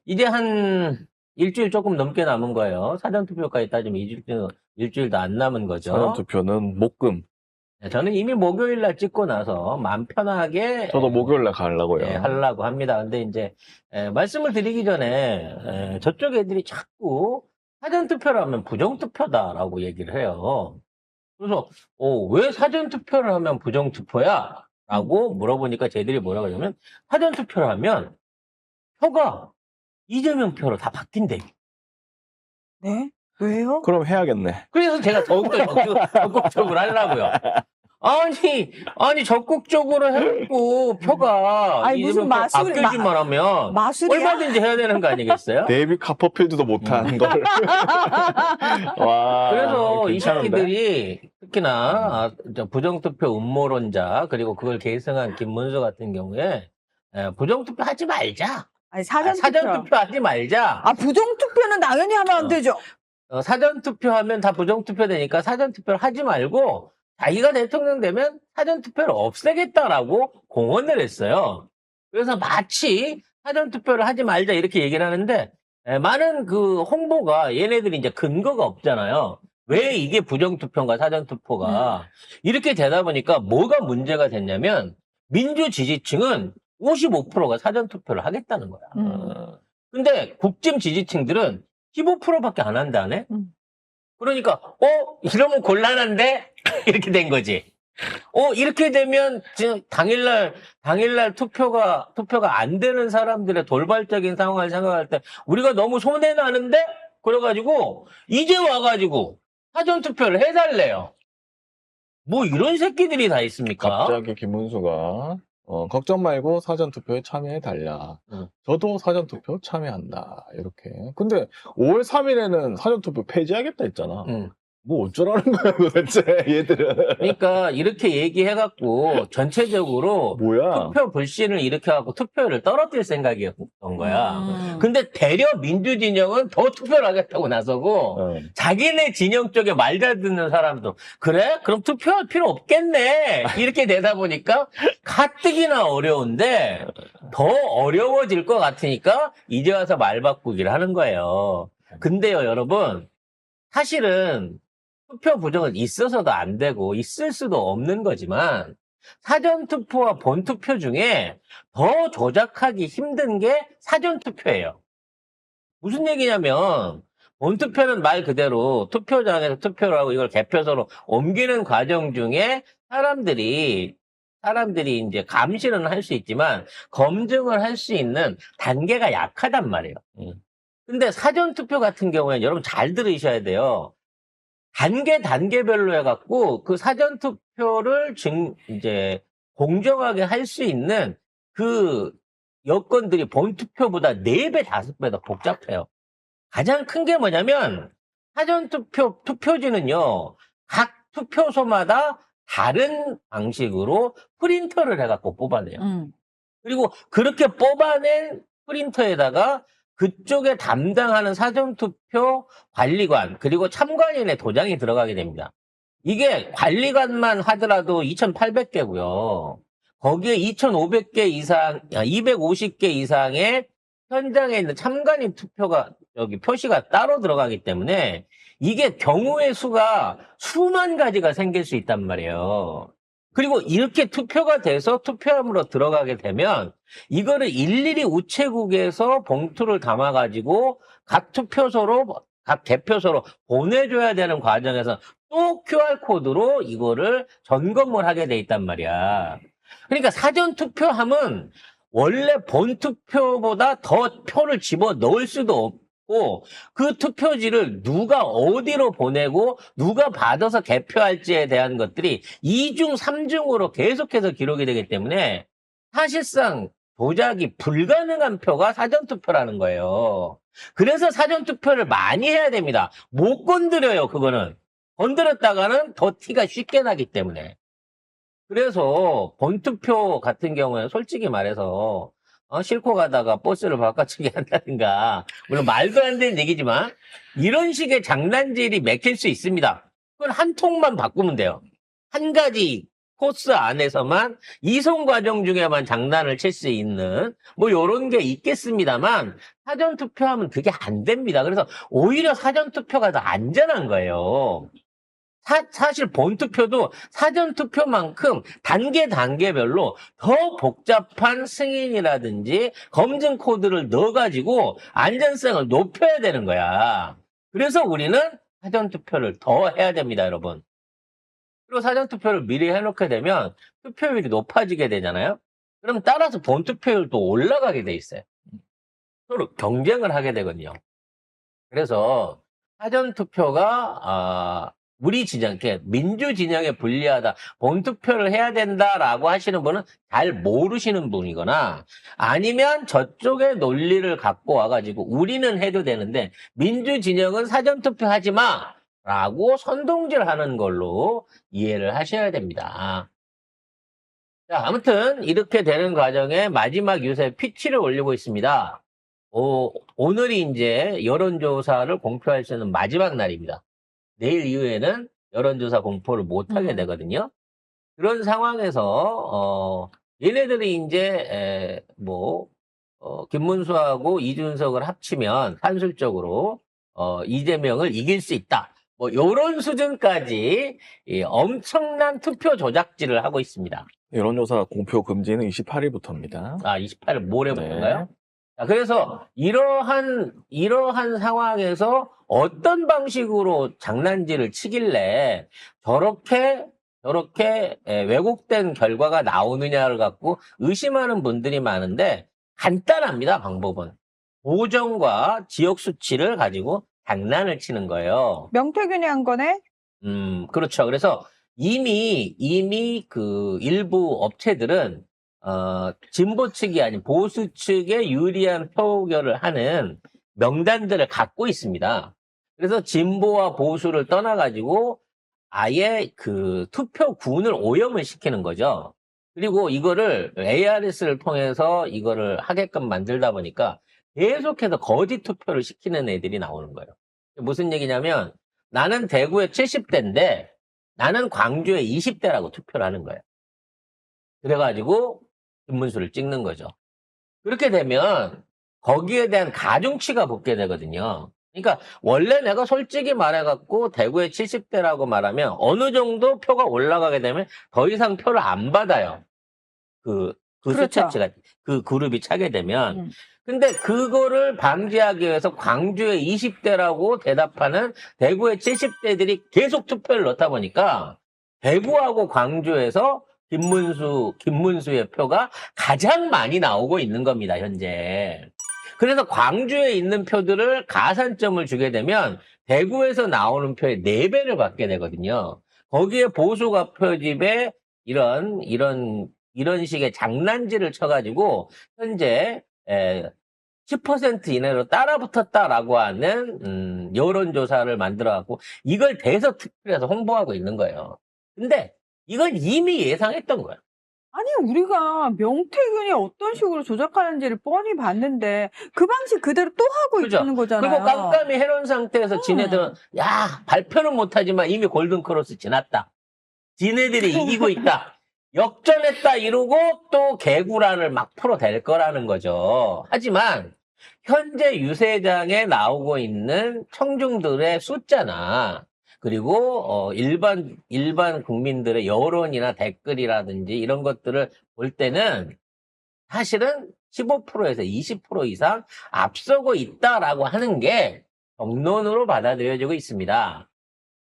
이제 한 일주일 조금 넘게 남은 거예요. 사전투표까지 따지면 일주일도 안 남은 거죠. 사전투표는 목금. 저는 이미 목요일 날 찍고 나서 마음 편하게 저도 목요일 날 가려고요. 하려고 합니다. 근데 이제 말씀을 드리기 전에 저쪽 애들이 자꾸 사전투표를 하면 부정투표다라고 얘기를 해요. 그래서 왜 사전투표를 하면 부정투표야? 라고 물어보니까 쟤들이 뭐라고 하냐면 사전투표를 하면 표가 이재명 표로 다 바뀐대. 네? 왜요? 그럼 해야겠네. 그래서 제가 더욱더 적극적으로 하려고요. 아니, 적극적으로 해갖고 표가 아니, 무슨 이재명 표 마술이- 바뀌기만 하면 마술이야? 얼마든지 해야 되는 거 아니겠어요? 데이비 카퍼필드도 못한 걸. 와. 그래서 이 괜찮은데? 새끼들이 특히나 부정투표 음모론자 그리고 그걸 계승한 김문수 같은 경우에 부정투표 하지 말자. 아니, 사전투표. 사전투표 하지 말자. 아, 부정투표는 당연히 하면 안 되죠. 사전투표하면 다 부정투표 되니까 사전투표를 하지 말고 자기가 대통령 되면 사전투표를 없애겠다라고 공언을 했어요. 그래서 마치 사전투표를 하지 말자 이렇게 얘기를 하는데 많은 그 홍보가 얘네들이 이제 근거가 없잖아요. 왜 이게 부정투표인가 사전투표가 이렇게 되다 보니까 뭐가 문제가 됐냐면 민주 지지층은 55%가 사전투표를 하겠다는 거야. 근데 국짐 지지층들은 15%밖에 안 한다네? 그러니까, 이러면 곤란한데? 이렇게 된 거지. 이렇게 되면, 지금 당일날 투표가 안 되는 사람들의 돌발적인 상황을 생각할 때, 우리가 너무 손해나는데? 그래가지고, 이제 와가지고, 사전투표를 해달래요. 뭐 이런 새끼들이 다 있습니까? 갑자기 김문수가 걱정 말고 사전투표에 참여해달라. 응. 저도 사전투표 참여한다. 이렇게. 근데 5월 3일에는 사전투표 폐지하겠다 했잖아. 응. 뭐 어쩌라는 거야 도대체 얘들은. 그러니까 이렇게 얘기해갖고 전체적으로 뭐야. 투표 불신을 일으켜갖고 투표율을 떨어뜨릴 생각이었던 거야. 근데 대려 민주진영은 더 투표를 하겠다고 나서고 자기네 진영 쪽에 말 잘 듣는 사람도 그래? 그럼 투표할 필요 없겠네. 이렇게 되다 보니까 가뜩이나 어려운데 더 어려워질 것 같으니까 이제 와서 말 바꾸기를 하는 거예요. 근데요 여러분 사실은 투표 부정은 있어서도 안 되고 있을 수도 없는 거지만 사전투표와 본투표 중에 더 조작하기 힘든 게 사전투표예요. 무슨 얘기냐면 본투표는 말 그대로 투표장에서 투표를 하고 이걸 개표소로 옮기는 과정 중에 사람들이 이제 감시는 할 수 있지만 검증을 할 수 있는 단계가 약하단 말이에요. 근데 사전투표 같은 경우에는 여러분 잘 들으셔야 돼요. 단계별로 해갖고 그 사전투표를 이제 공정하게 할 수 있는 그 여건들이 본투표보다 4배, 5배 더 복잡해요. 가장 큰 게 뭐냐면 사전투표, 투표지는요, 각 투표소마다 다른 방식으로 프린터를 해갖고 뽑아내요. 그리고 그렇게 뽑아낸 프린터에다가 그쪽에 담당하는 사전투표 관리관 그리고 참관인의 도장이 들어가게 됩니다. 이게 관리관만 하더라도 2,800개고요. 거기에 2,500개 이상, 250개 이상의 현장에 있는 참관인 표시가 따로 들어가기 때문에 이게 경우의 수가 수만 가지가 생길 수 있단 말이에요. 그리고 이렇게 투표가 돼서 투표함으로 들어가게 되면 이거를 일일이 우체국에서 봉투를 담아가지고 각 개표소로 보내줘야 되는 과정에서 또 QR코드로 이거를 점검을 하게 돼 있단 말이야. 그러니까 사전투표함은 원래 본투표보다 더 표를 집어 넣을 수도 없고 그 투표지를 누가 어디로 보내고 누가 받아서 개표할지에 대한 것들이 2중, 3중으로 계속해서 기록이 되기 때문에 사실상 조작이 불가능한 표가 사전투표라는 거예요. 그래서 사전투표를 많이 해야 됩니다. 못 건드려요, 그거는. 건드렸다가는 더 티가 쉽게 나기 때문에. 그래서 본투표 같은 경우는 솔직히 말해서 싣고 가다가 버스를 바깥쪽에 한다든가 물론 말도 안 되는 얘기지만 이런 식의 장난질이 맥힐 수 있습니다. 그건 한 통만 바꾸면 돼요. 한 가지 코스 안에서만 이송 과정 중에만 장난을 칠 수 있는 뭐 요런 게 있겠습니다만 사전 투표하면 그게 안 됩니다. 그래서 오히려 사전 투표가 더 안전한 거예요. 사실 본투표도 사전투표만큼 단계별로 더 복잡한 승인이라든지 검증 코드를 넣어가지고 안전성을 높여야 되는 거야. 그래서 우리는 사전투표를 더 해야 됩니다, 여러분. 그리고 사전투표를 미리 해놓게 되면 투표율이 높아지게 되잖아요. 그럼 따라서 본투표율도 올라가게 돼 있어요. 서로 경쟁을 하게 되거든요. 그래서 사전투표가 우리 진영, 민주 진영에 불리하다, 본투표를 해야 된다라고 하시는 분은 잘 모르시는 분이거나 아니면 저쪽의 논리를 갖고 와가지고 우리는 해도 되는데 민주 진영은 사전투표 하지 마! 라고 선동질 하는 걸로 이해를 하셔야 됩니다. 자, 아무튼 이렇게 되는 과정에 마지막 유세 피치를 올리고 있습니다. 오늘이 이제 여론조사를 공표할 수 있는 마지막 날입니다. 내일 이후에는 여론조사 공포를 못하게 되거든요. 그런 상황에서, 얘네들이 이제, 김문수하고 이준석을 합치면 산술적으로, 이재명을 이길 수 있다. 요런 수준까지 엄청난 투표 조작질을 하고 있습니다. 여론조사 공표 금지는 28일부터입니다. 28일 모레부터인가요? 자, 그래서 이러한 상황에서 어떤 방식으로 장난질을 치길래 저렇게 왜곡된 결과가 나오느냐를 갖고 의심하는 분들이 많은데 간단합니다, 방법은. 보정과 지역 수치를 가지고 장난을 치는 거예요. 명태균이 한 거네? 그렇죠. 그래서 이미 그 일부 업체들은 진보 측이 아닌 보수 측에 유리한 표결을 하는 명단들을 갖고 있습니다. 그래서 진보와 보수를 떠나가지고 아예 그 투표군을 오염을 시키는 거죠. 그리고 이거를 ARS를 통해서 이거를 하게끔 만들다 보니까 계속해서 거짓 투표를 시키는 애들이 나오는 거예요. 무슨 얘기냐면 나는 대구에 70대인데 나는 광주에 20대라고 투표를 하는 거예요. 그래가지고 김문수를 찍는 거죠. 그렇게 되면 거기에 대한 가중치가 붙게 되거든요. 그러니까 원래 내가 솔직히 말해갖고 대구에 70대라고 말하면 어느 정도 표가 올라가게 되면 더 이상 표를 안 받아요. 그 그렇죠. 숫자치가 그 그룹이 차게 되면. 근데 그거를 방지하기 위해서 광주에 20대라고 대답하는 대구의 70대들이 계속 투표를 넣다 보니까 대구하고 광주에서 김문수의 표가 가장 많이 나오고 있는 겁니다, 현재. 그래서 광주에 있는 표들을 가산점을 주게 되면 대구에서 나오는 표의 4배를 받게 되거든요. 거기에 보수가 표집에 이런 식의 장난질을 쳐가지고 현재 10% 이내로 따라붙었다라고 하는 여론조사를 만들어갖고 이걸 대서 투표해서 홍보하고 있는 거예요. 근데 이건 이미 예상했던 거야. 아니, 우리가 명태균이 어떤 식으로 조작하는지를 뻔히 봤는데 그 방식 그대로 또 하고 그죠? 있는 거잖아요. 그리고 깜깜이 해놓은 상태에서 지네들은 야, 발표는 못하지만 이미 골든크로스 지났다. 지네들이 이기고 있다. 역전했다 이러고 또 개구라를 막 풀어댈 거라는 거죠. 하지만 현재 유세장에 나오고 있는 청중들의 숫자나 그리고 일반 국민들의 여론이나 댓글이라든지 이런 것들을 볼 때는 사실은 15%에서 20% 이상 앞서고 있다라고 하는 게 정론으로 받아들여지고 있습니다.